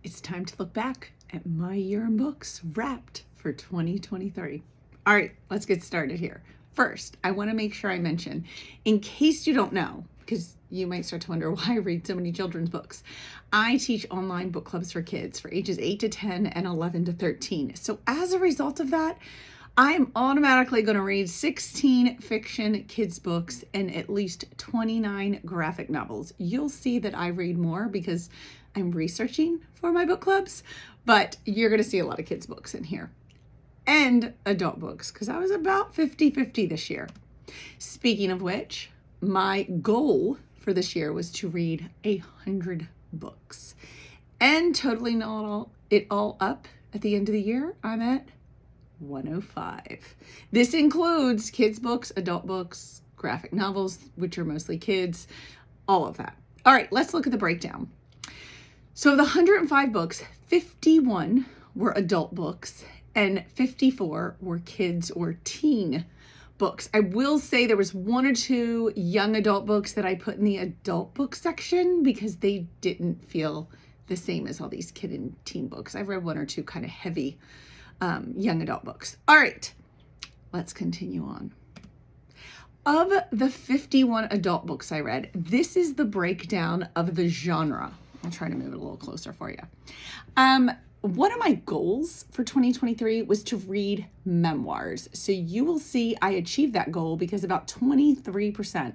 it's time to look back at my year in books wrapped for 2023. All right, let's get started here. First, I want to make sure I mention, in case you don't know, because you might start to wonder why I read so many children's books, I teach online book clubs for kids for ages 8 to 10 and 11 to 13. So as a result of that, I'm automatically going to read 16 fiction kids books and at least 29 graphic novels. You'll see that I read more because I'm researching for my book clubs, but you're going to see a lot of kids books in here and adult books because I was about 50-50 this year. Speaking of which, my goal for this year was to read 100 books and totally not it all up at the end of the year. I'm at 105. This includes kids books, adult books, graphic novels, which are mostly kids, all of that. All right, let's look at the breakdown. So of the 105 books, 51 were adult books and 54 were kids or teen books. I will say there was one or two young adult books that I put in the adult book section because they didn't feel the same as all these kid and teen books. I've read one or two kind of heavy young adult books. All right, let's continue on. Of the 51 adult books I read, this is the breakdown of the genre. I'll try to move it a little closer for you. One of my goals for 2023 was to read memoirs. So you will see I achieved that goal because about 23%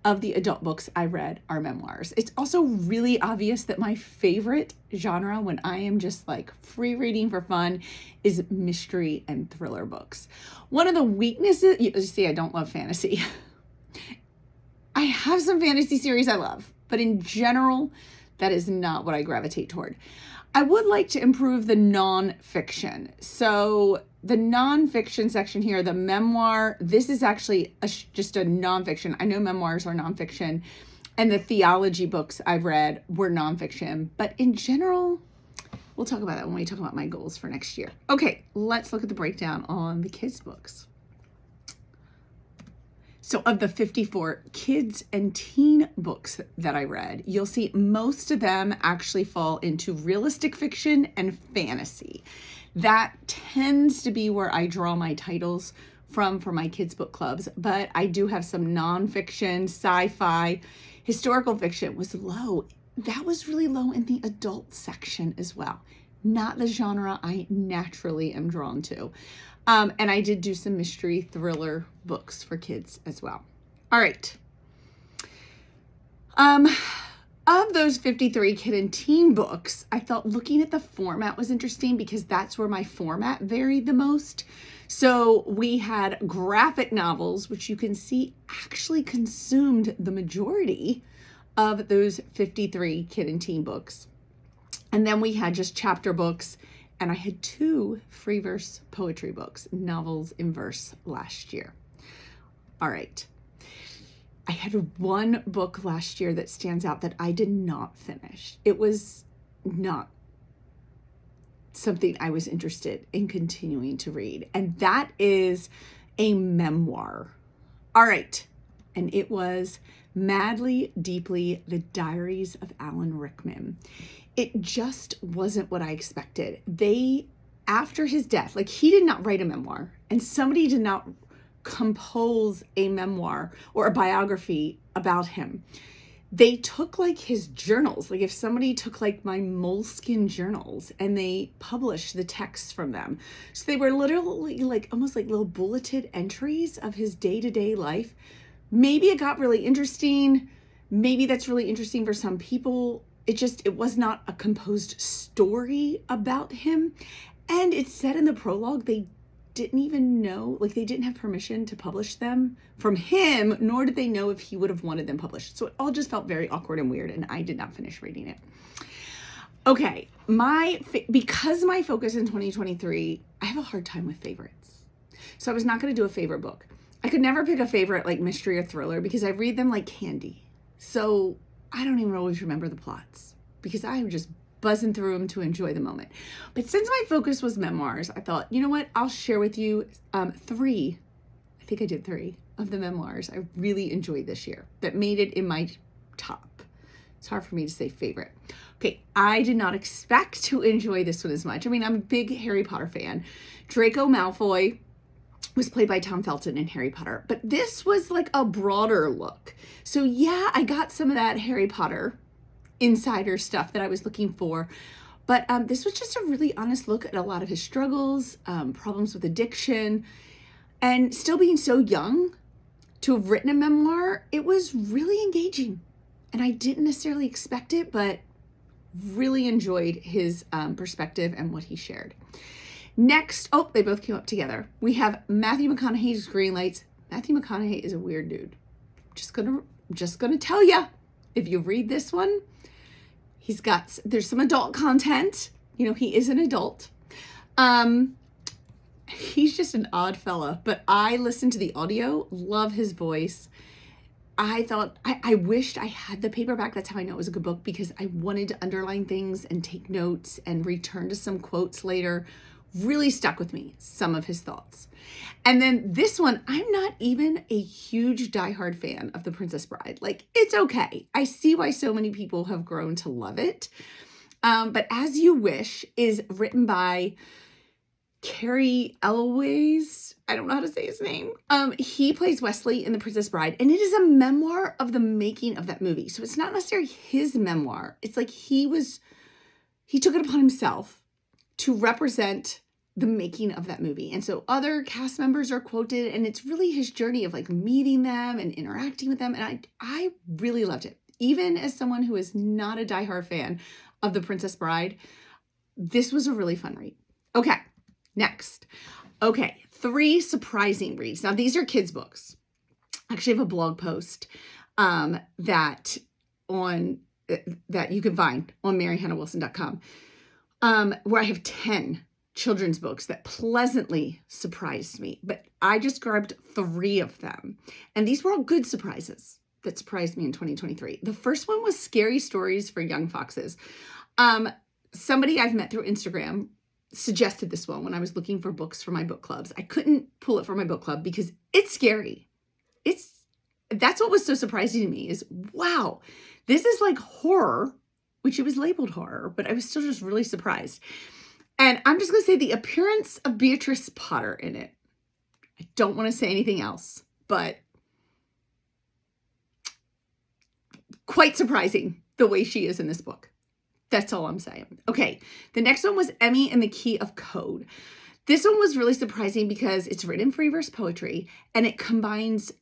of the adult books I read are memoirs. It's also really obvious that my favorite genre when I am just like free reading for fun is mystery and thriller books. One of the weaknesses, you see, I don't love fantasy. I have some fantasy series I love, but in general, that is not what I gravitate toward. I would like to improve the nonfiction. So the nonfiction section here, the memoir, this is actually just a nonfiction. I know memoirs are nonfiction, and the theology books I've read were nonfiction. But in general, we'll talk about that when we talk about my goals for next year. Okay, let's look at the breakdown on the kids' books. So of the 54 kids and teen books that I read, you'll see most of them actually fall into realistic fiction and fantasy. That tends to be where I draw my titles from for my kids' book clubs, but I do have some nonfiction, sci-fi, historical fiction was low. That was really low in the adult section as well. Not the genre I naturally am drawn to. And I did do some mystery thriller books for kids as well. All right. Of those 53 kid and teen books, I thought looking at the format was interesting because that's where my format varied the most. So we had graphic novels, which you can see actually consumed the majority of those 53 kid and teen books. And then we had just chapter books. And I had 2 free verse poetry books, novels in verse last year. All right. I had one book last year that stands out that I did not finish. It was not something I was interested in continuing to read. And that is a memoir. All right. And it was Madly, Deeply, The Diaries of Alan Rickman. It just wasn't what I expected. After his death, like he did not write a memoir and somebody did not compose a memoir or a biography about him. They took like his journals, like if somebody took like my moleskin journals and they published the texts from them. So they were literally like almost like little bulleted entries of his day-to-day life. Maybe it got really interesting. Maybe that's really interesting for some people. It was not a composed story about him. And it said in the prologue, they didn't even know, like they didn't have permission to publish them from him, nor did they know if he would have wanted them published. So it all just felt very awkward and weird, and I did not finish reading it. Okay, because my focus in 2023, I have a hard time with favorites. So I was not going to do a favorite book. I could never pick a favorite like mystery or thriller because I read them like candy. So I don't even always remember the plots because I'm just buzzing through them to enjoy the moment. But since my focus was memoirs, I thought, you know what? I'll share with you 3. I think I did 3 of the memoirs I really enjoyed this year that made it in my top It's hard for me to say favorite. Okay, I did not expect to enjoy this one as much. I mean, I'm a big Harry Potter fan. Draco Malfoy was played by Tom Felton in Harry Potter, but this was like a broader look. So yeah, I got some of that Harry Potter insider stuff that I was looking for, but this was just a really honest look at a lot of his struggles, problems with addiction, and still being so young to have written a memoir. It was really engaging, and I didn't necessarily expect it, but really enjoyed his perspective and what he shared. Next, they both came up together. We have Matthew McConaughey's Green Lights. Matthew McConaughey is a weird dude. Just gonna tell you, if you read this one, there's some adult content. You know, he is an adult. He's just an odd fella, but I listened to the audio, love his voice. I wished I had the paperback. That's how I know it was a good book, because I wanted to underline things and take notes and return to some quotes later. Really stuck with me, some of his thoughts. And then this one, I'm not even a huge diehard fan of The Princess Bride. Like, it's okay. I see why so many people have grown to love it. But As You Wish is written by Cary Elwes. I don't know how to say his name. He plays Wesley in The Princess Bride, and it is a memoir of the making of that movie. So it's not necessarily his memoir. It's like he took it upon himself to represent the making of that movie. And so other cast members are quoted, and it's really his journey of like meeting them and interacting with them. And I really loved it. Even as someone who is not a diehard fan of The Princess Bride, this was a really fun read. Okay, next. Okay, 3 surprising reads. Now, these are kids' books. I actually have a blog post that you can find on maryhannahwilson.com. Where I have 10 children's books that pleasantly surprised me, but I just grabbed 3 of them. And these were all good surprises that surprised me in 2023. The first one was Scary Stories for Young Foxes. Somebody I've met through Instagram suggested this one when I was looking for books for my book clubs. I couldn't pull it for my book club because it's scary. That's what was so surprising to me is, wow, this is like horror, which it was labeled horror, but I was still just really surprised. And I'm just going to say the appearance of Beatrice Potter in it. I don't want to say anything else, but quite surprising the way she is in this book. That's all I'm saying. Okay, the next one was Emmy and the Key of Code. This one was really surprising because it's written in free verse poetry, and it combines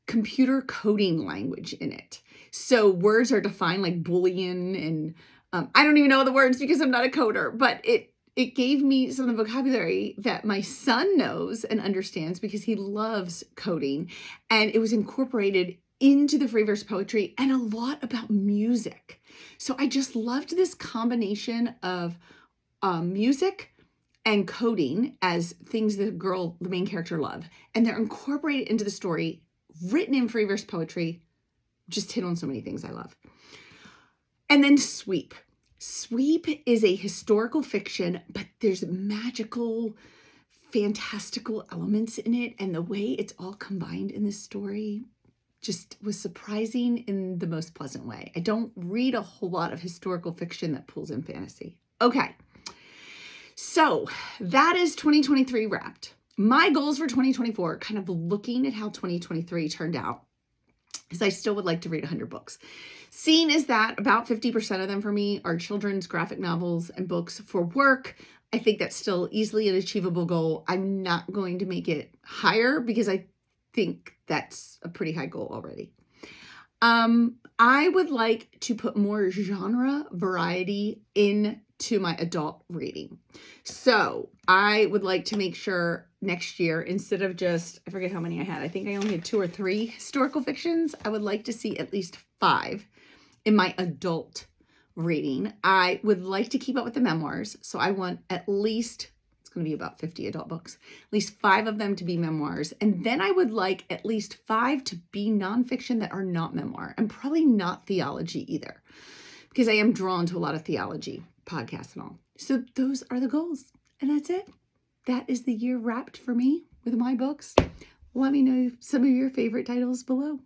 computer coding language in it. So words are defined like Boolean, and I don't even know the words because I'm not a coder, but it gave me some of the vocabulary that my son knows and understands because he loves coding, and it was incorporated into the free verse poetry and a lot about music. So I just loved this combination of music and coding as things the main character love, and they're incorporated into the story, written in free verse poetry. Just hit on so many things I love. And then Sweep. Sweep is a historical fiction, but there's magical, fantastical elements in it, and the way it's all combined in this story just was surprising in the most pleasant way. I don't read a whole lot of historical fiction that pulls in fantasy. Okay, so that is 2023 wrapped. My goals for 2024, kind of looking at how 2023 turned out, is I still would like to read 100 books. Seeing as that about 50% of them for me are children's graphic novels and books for work, I think that's still easily an achievable goal. I'm not going to make it higher because I think that's a pretty high goal already. I would like to put more genre variety into my adult reading. So I would like to make sure next year, instead of just, I forget how many I had, I think I only had 2 or 3 historical fictions. I would like to see at least 5 in my adult reading. I would like to keep up with the memoirs. So I want at least, it's going to be about 50 adult books, at least 5 of them to be memoirs. And then I would like at least 5 to be nonfiction that are not memoir, and probably not theology either, because I am drawn to a lot of theology podcasts and all. So those are the goals. And that's it. That is the year wrapped for me with my books. Let me know some of your favorite titles below.